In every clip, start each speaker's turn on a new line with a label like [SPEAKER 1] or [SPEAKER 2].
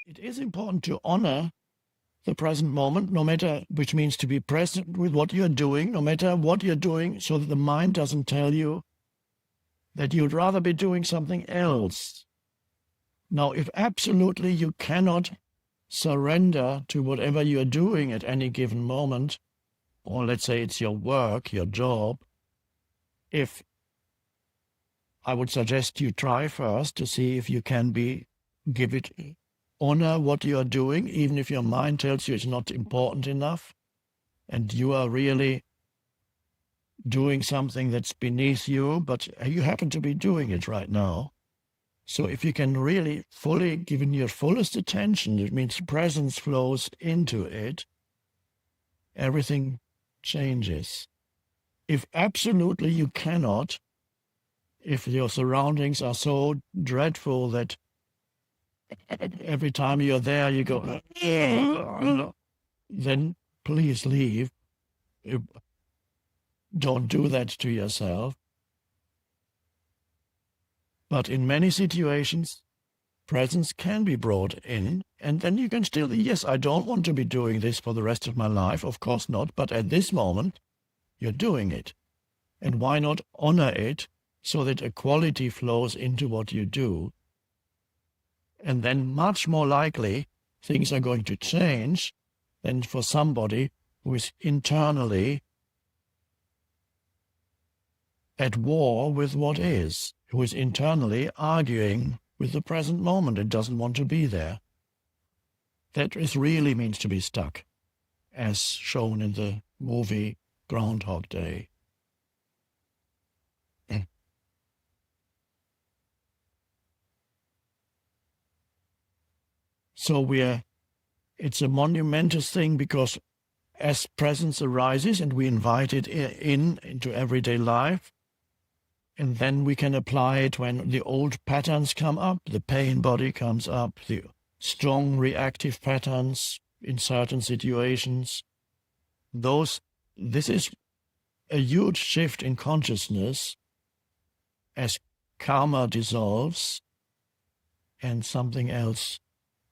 [SPEAKER 1] It is important to honor the present moment, no matter, which means to be present with what you're doing, no matter what you're doing, so that the mind doesn't tell you that you'd rather be doing something else. Now, if absolutely you cannot surrender to whatever you're doing at any given moment, or let's say it's your work, your job, if I would suggest you try first to see if you can give it honor what you are doing, even if your mind tells you it's not important enough, and you are really doing something that's beneath you, but you happen to be doing it right now. So if you can really fully give it your fullest attention, it means presence flows into it, everything changes. If absolutely you cannot, if your surroundings are so dreadful that every time you're there you go, then please leave. Don't do that to yourself. But in many situations, presence can be brought in, and then you can still, yes, I don't want to be doing this for the rest of my life, of course not, but at this moment, you're doing it. And why not honor it so that a quality flows into what you do? And then much more likely, things are going to change than for somebody who is internally at war with what is, who is internally arguing with the present moment and doesn't want to be there. That really means to be stuck, as shown in the movie Groundhog Day. So it's a monumentous thing because as presence arises and we invite it into everyday life, and then we can apply it when the old patterns come up, the pain body comes up, the strong reactive patterns in certain situations. This is a huge shift in consciousness as karma dissolves and something else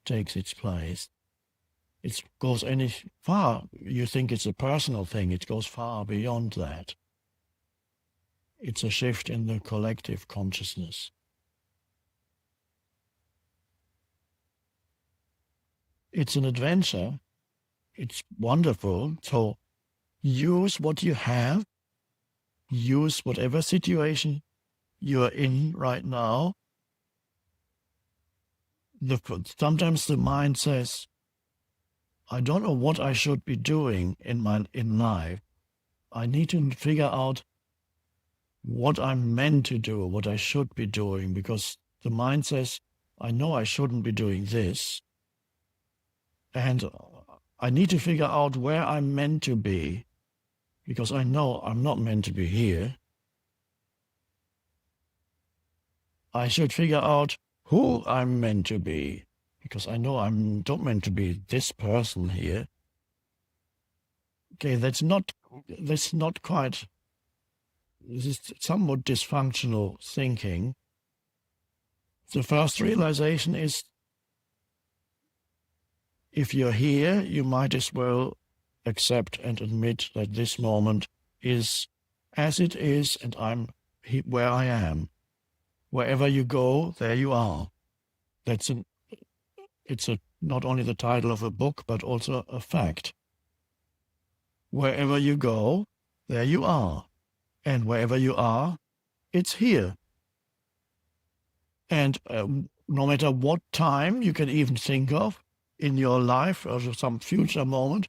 [SPEAKER 1] takes its place. It goes any far. You think it's a personal thing. It goes far beyond that. It's a shift in the collective consciousness. It's an adventure. It's wonderful. So use what you have. Use whatever situation you're in right now. Sometimes the mind says, I don't know what I should be doing in life. I need to figure out what I'm meant to do, what I should be doing, because the mind says, I know I shouldn't be doing this, and I need to figure out where I'm meant to be, because I know I'm not meant to be here. I should figure out who I'm meant to be, because I know I'm not meant to be this person here. Okay, that's not quite. This is somewhat dysfunctional thinking. The first realization is, if you're here, you might as well accept and admit that this moment is as it is, and I'm where I am. Wherever you go, there you are. It's not only the title of a book, but also a fact. Wherever you go, there you are. And wherever you are, it's here. And no matter what time you can even think of in your life or some future moment,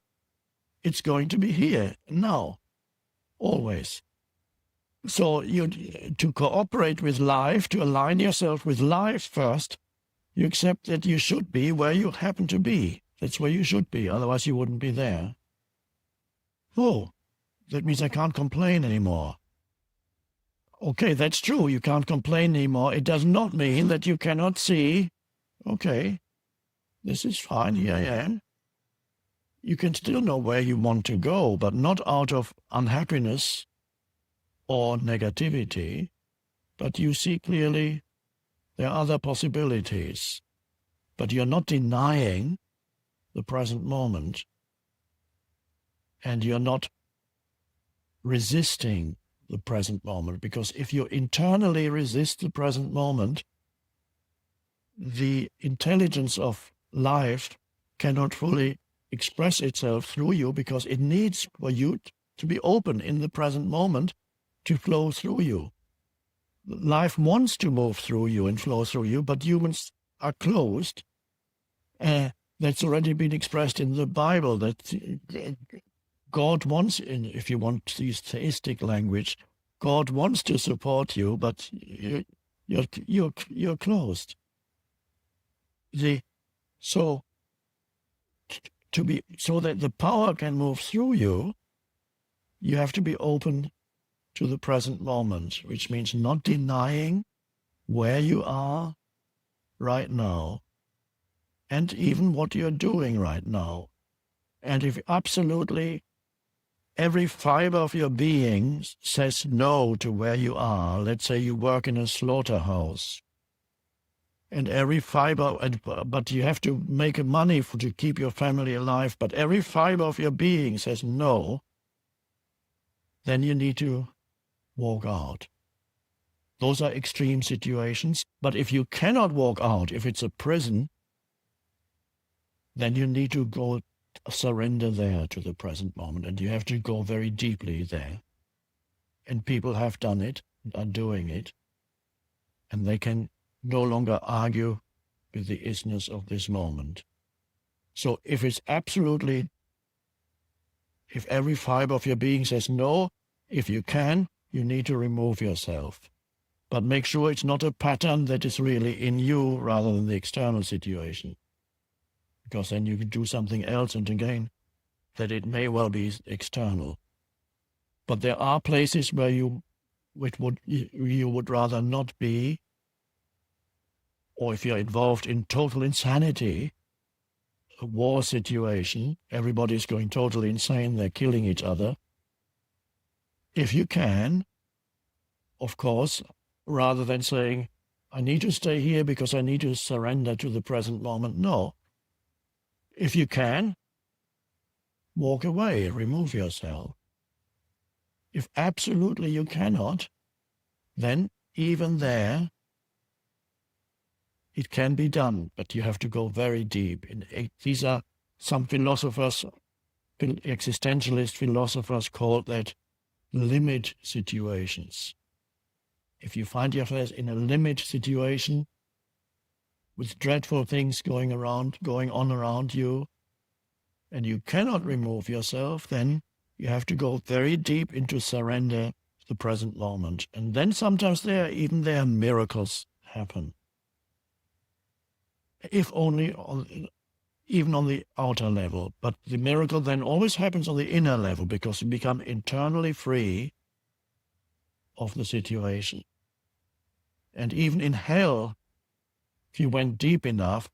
[SPEAKER 1] it's going to be here, now, always. So to cooperate with life, to align yourself with life first, you accept that you should be where you happen to be. That's where you should be, otherwise you wouldn't be there. Oh, that means I can't complain anymore. Okay, that's true. You can't complain anymore. It does not mean that you cannot see, okay, this is fine, here I am. You can still know where you want to go, but not out of unhappiness or negativity, but you see clearly there are other possibilities. but you're not denying the present moment, and you're not resisting the present moment, because if you internally resist the present moment, the intelligence of life cannot fully express itself through you, because it needs for you to be open in the present moment to flow through you. Life wants to move through you and flow through you, but humans are closed. That's already been expressed in the Bible, that God wants, if you want to use theistic language, God wants to support you, but you're closed. So that the power can move through you, you have to be open to the present moment, which means not denying where you are right now, and even what you're doing right now. And if absolutely every fiber of your being says no to where you are, let's say you work in a slaughterhouse, and every fiber, but you have to make money to keep your family alive, but every fiber of your being says no, then you need to walk out. Those are extreme situations, but if you cannot walk out, if it's a prison, then you need to go surrender there to the present moment, and you have to go very deeply there. And people have done it, are doing it, and they can no longer argue with the isness of this moment. So if every fiber of your being says no, if you can, you need to remove yourself. But make sure it's not a pattern that is really in you rather than the external situation. Because then you can do something else, and again, that it may well be external. But there are places where you would rather not be, or if you're involved in total insanity, a war situation, everybody's going totally insane, they're killing each other. If you can, of course, rather than saying, I need to stay here because I need to surrender to the present moment, no. If you can, walk away, remove yourself. If absolutely you cannot, then even there, it can be done, but you have to go very deep. These are some philosophers, existentialist philosophers call that limit situations. If you find yourself in a limit situation with dreadful things going on around you, and you cannot remove yourself, then you have to go very deep into surrender to the present moment. And then sometimes even there miracles happen. If only even on the outer level. But the miracle then always happens on the inner level, because you become internally free of the situation. And even in hell, if you went deep enough,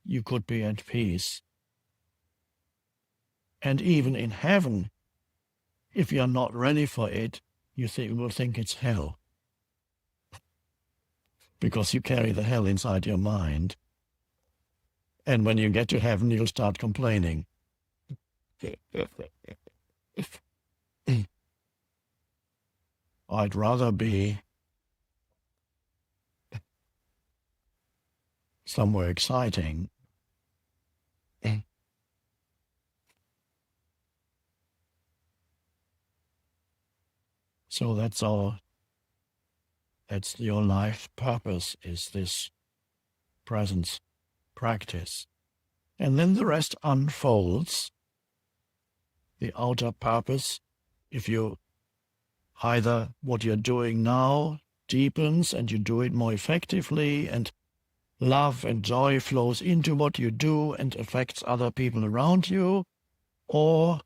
[SPEAKER 1] you could be at peace. And even in heaven, if you're not ready for it, you will think it's hell. Because you carry the hell inside your mind. And when you get to heaven, you'll start complaining. I'd rather be somewhere exciting. So that's your life purpose, is this presence practice. And then the rest unfolds. The outer purpose, if you either what you're doing now deepens and you do it more effectively, and love and joy flows into what you do and affects other people around you, or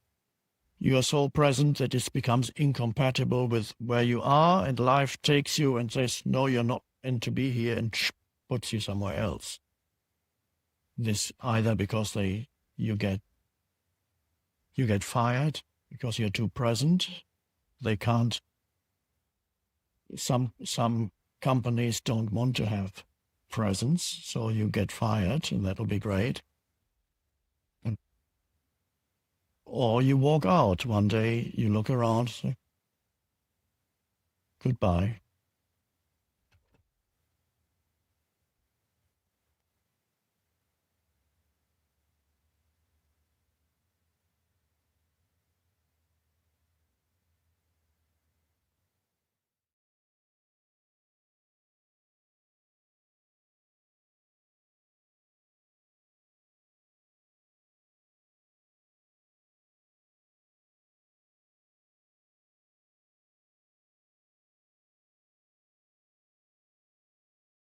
[SPEAKER 1] you are so present that it becomes incompatible with where you are, and life takes you and says, no, you're not meant to be here, and puts you somewhere else. This either because you get fired because you're too present. They can't. Some companies don't want to have presence, so you get fired, and that'll be great. Or you walk out one day, you look around, say, goodbye.